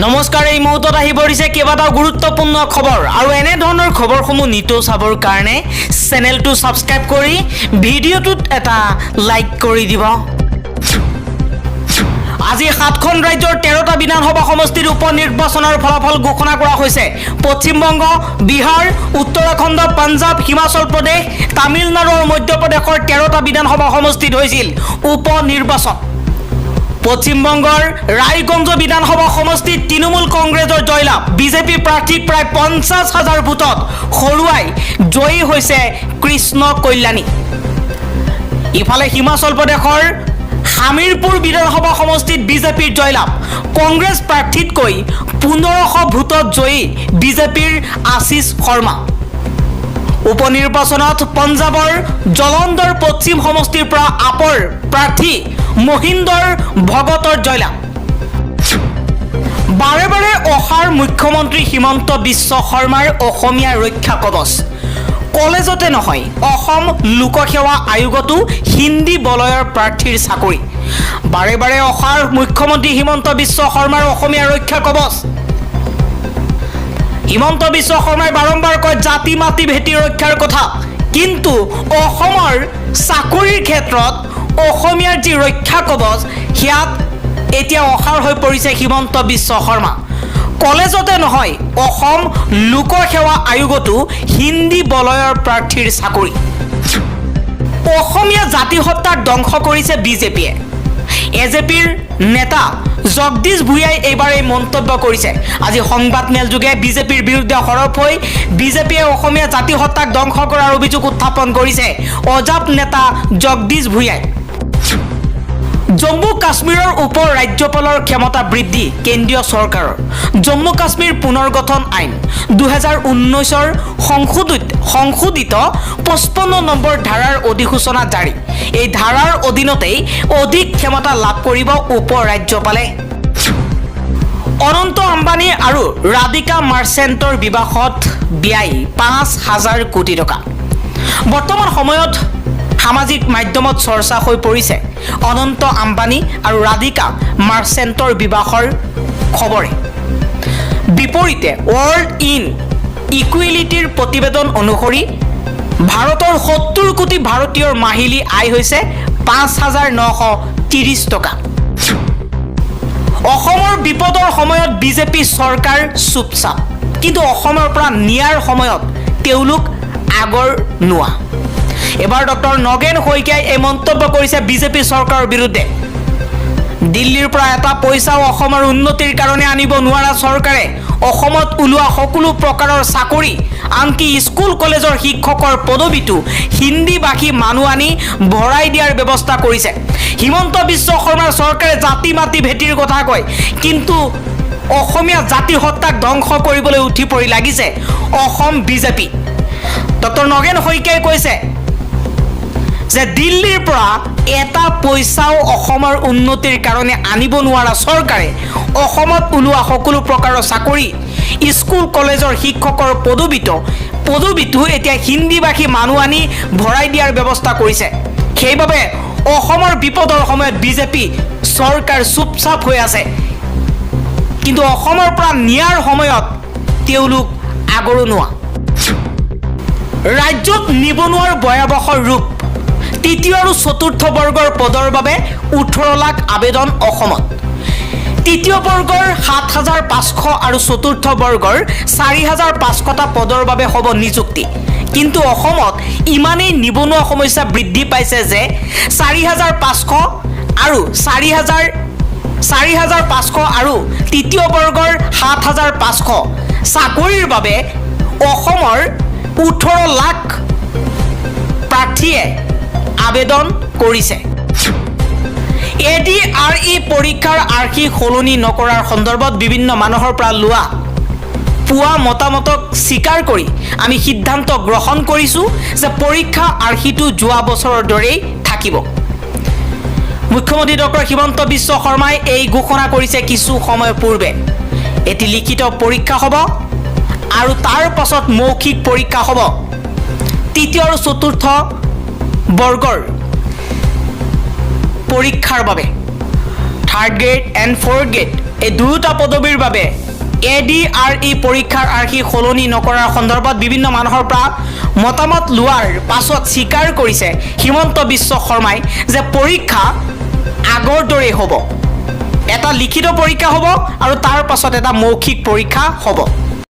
নমস্কাৰ, এই মুহূৰ্তত আহি পৰিছে কেইবাটাও গুৰুত্বপূৰ্ণ খবৰ আৰু এনে ধৰণৰ খবৰসমূহ নিতৌ চাবৰ কাৰণে চেনেলটো সাবস্ক্ৰাইব কৰি ভিডিঅ'টোত এটা লাইক কৰি দিব। আজি 7খন ৰাজ্যৰ 13টা বিধানসভা সমষ্টিৰ উপ নিৰ্বাচনৰ ফলাফল ঘোষণা কৰা হৈছে। পশ্চিমবংগ, বিহাৰ, উত্তৰাখণ্ড, পাঞ্জাব, হিমাচল প্ৰদেশ, তামিলনাডু আৰু মধ্যপ্ৰদেশৰ 13টা বিধানসভা সমষ্টিত হৈছিল উপ নিৰ্বাচন। পশ্চিমবংগৰ ৰায়গঞ্জ বিধানসভা সমষ্টিত তৃণমূল কংগ্ৰেছৰ জয়লাভ। বিজেপি প্ৰাৰ্থীক প্ৰায় 50,000 ভোটত হৰুৱাই জয়ী হৈছে কৃষ্ণ কল্যাণী। ইফালে হিমাচল প্ৰদেশৰ হামিৰপুৰ বিধানসভা সমষ্টিত বিজেপিৰ জয়লাভ। কংগ্ৰেছ প্ৰাৰ্থীতকৈ 1500 ভোটত জয়ী বিজেপিৰ আশিষ শৰ্মা। উপ নিৰ্বাচনত পঞ্জাবৰ জলন্ধৰ পশ্চিম সমষ্টিৰ পৰা আপৰ প্ৰাৰ্থী মহিন্দৰ ভগতৰ জয়লাভ। বাৰে বাৰে অহাৰ মুখ্যমন্ত্ৰী হিমন্ত বিশ্ব শৰ্মাৰ অসমীয়া ৰক্ষা কৱচ। কলেজতে নহয়, অসম লোকসেৱা আয়োগতো হিন্দী বলয়ৰ প্ৰাৰ্থীৰ চাকৰি। বাৰে বাৰে অহাৰ মুখ্যমন্ত্ৰী হিমন্ত বিশ্ব শৰ্মাৰ অসমীয়া ৰক্ষা কৱচ। হিমন্ত বিশ্ব শৰ্মাই বাৰম্বাৰ কয় জাতি মাতি ভেটি ৰক্ষাৰ কথা, কিন্তু অসমৰ চাকৰিৰ ক্ষেত্ৰত অসমীয়াৰ যি ৰক্ষা কৱচ সেয়াত এতিয়া অসাৰ হৈ পৰিছে হিমন্ত বিশ্ব শৰ্মা। কলেজতে নহয়, অসম লোকসেৱা আয়োগতো হিন্দী বলয়ৰ প্ৰাৰ্থীৰ চাকৰি। অসমীয়া জাতি সত্তাক ধ্বংস কৰিছে বিজেপিয়ে। এজেপিৰ নেতা জগদীশ ভূঞাই এইবাৰ এই মন্তব্য কৰিছে। আজি সংবাদমেল যোগে বিজেপিৰ বিৰুদ্ধে সৰব হৈ বিজেপিয়ে অসমীয়া জাতি সত্তাক ধ্বংস কৰাৰ অভিযোগ উত্থাপন কৰিছে অজাপ নেতা জগদীশ ভূঞাই। জম্মু কাশ্মীৰৰ উপ ৰাজ্যপালৰ ক্ষমতা বৃদ্ধি কেন্দ্ৰীয় চৰকাৰৰ। জম্মু কাশ্মীৰ পুনৰ্গঠন আইন 2019ৰ সংশোধিত 55 নম্বৰ ধাৰাৰ অধিসূচনা জাৰি। এই ধাৰাৰ অধীনতেই অধিক ক্ষমতা লাভ কৰিব উপ ৰাজ্যপালে। অনন্ত আম্বানী আৰু ৰাধিকা মাৰ্চেণ্টৰ বিবাহত ব্যয় 5,000 কোটি টকা। বৰ্তমান সময়ত সামাজিক মাধ্যমত চৰ্চা হৈ পৰিছে অনন্ত আম্বানী আৰু ৰাধিকা মাৰ্চেণ্টৰ বিবাহৰ খবৰে। বিপৰীতে ৱৰ্ল্ড ইন ইকুৱেলিটিৰ প্ৰতিবেদন অনুসৰি ভাৰতৰ 70 কোটি ভাৰতীয়ৰ মাহিলী আয় হৈছে 5,930 টকা। অসমৰ বিপদৰ সময়ত বিজেপি চৰকাৰ চুপচাপ, কিন্তু অসমৰ পৰা নিয়াৰ সময়ত তেওঁলোক আগৰ নোৱা। এবাৰ ডক্টৰ নগেন শইকীয়াই এই মন্তব্য কৰিছে বিজেপি চৰকাৰৰ বিৰুদ্ধে। দিল্লীৰ পৰা এটা পইচাও অসমৰ উন্নতিৰ কাৰণে আনিব নোৱাৰা চৰকাৰে অসমত ওলোৱা সকলো প্ৰকাৰৰ চাকৰি, আনকি স্কুল কলেজৰ শিক্ষকৰ পদবীটো হিন্দী ভাষী মানুহ আনি ভৰাই দিয়াৰ ব্যৱস্থা কৰিছে। হিমন্ত বিশ্ব শৰ্মাৰ চৰকাৰে জাতি মাতি ভেটিৰ কথা কয়, কিন্তু অসমীয়া জাতি সত্তাক ধ্বংস কৰিবলৈ উঠি পৰি লাগিছে অসম বিজেপি। ডক্টৰ নগেন শইকীয়াই কৈছে যে দিল্লীৰ পৰা এটা পইচাও অসমৰ উন্নতিৰ কাৰণে আনিব নোৱাৰা চৰকাৰে অসমত ওলোৱা সকলো প্ৰকাৰৰ চাকৰি, স্কুল কলেজৰ শিক্ষকৰ পদবীটো এতিয়া হিন্দী ভাষী মানুহ আনি ভৰাই দিয়াৰ ব্যৱস্থা কৰিছে। সেইবাবে অসমৰ বিপদৰ সময়ত বিজেপি চৰকাৰ চুপচাপ হৈ আছে, কিন্তু অসমৰ পৰা নিয়াৰ সময়ত তেওঁলোক আগৰণুৱা। ৰাজ্যত নিবনুৱাৰ ভয়াৱহ ৰূপ। তৃতীয় আৰু চতুৰ্থ বৰ্গৰ পদৰ বাবে 18 লাখ আবেদন অসমত। তৃতীয় বৰ্গৰ 7,500 আৰু চতুৰ্থ বৰ্গৰ 4,500টা পদৰ বাবে হ'ব নিযুক্তি। কিন্তু অসমত ইমানেই নিবনুৱা সমস্যা বৃদ্ধি পাইছে যে 4,500 আৰু 4,500 আৰু তৃতীয় বৰ্গৰ 7,500 চাকৰিৰ বাবে অসমৰ 18 লাখ প্ৰাৰ্থীয়ে আবেদন কৰিছে। ADRE পৰীক্ষাৰ আৰ্হি সলনি নকৰাৰ সন্দৰ্ভত বিভিন্ন মানুহৰ পৰা পোৱা মতামতক স্বীকাৰ কৰি আমি সিদ্ধান্ত গ্ৰহণ কৰিছোঁ যে পৰীক্ষা আৰ্হিটো যোৱা বছৰৰ দৰেই থাকিব। মুখ্যমন্ত্ৰী ডক্টৰ হিমন্ত বিশ্ব শৰ্মাই এই ঘোষণা কৰিছে কিছু সময় পূৰ্বে। এটি লিখিত পৰীক্ষা হ'ব আৰু তাৰ পাছত মৌখিক পৰীক্ষা হ'ব। তৃতীয় আৰু চতুৰ্থ বৰ্গৰ পৰীক্ষাৰ বাবে 3rd grade and 4th grade এই দুয়োটা পদবীৰ বাবে ADRE পৰীক্ষাৰ আৰ্হি সলনি নকৰাৰ সন্দৰ্ভত বিভিন্ন মানুহৰ পৰা মতামত লোৱাৰ পাছত স্বীকাৰ কৰিছে হিমন্ত বিশ্ব শৰ্মাই যে পৰীক্ষা আগৰ দৰেই হ'ব। এটা লিখিত পৰীক্ষা হ'ব আৰু তাৰ পাছত এটা মৌখিক পৰীক্ষা হ'ব।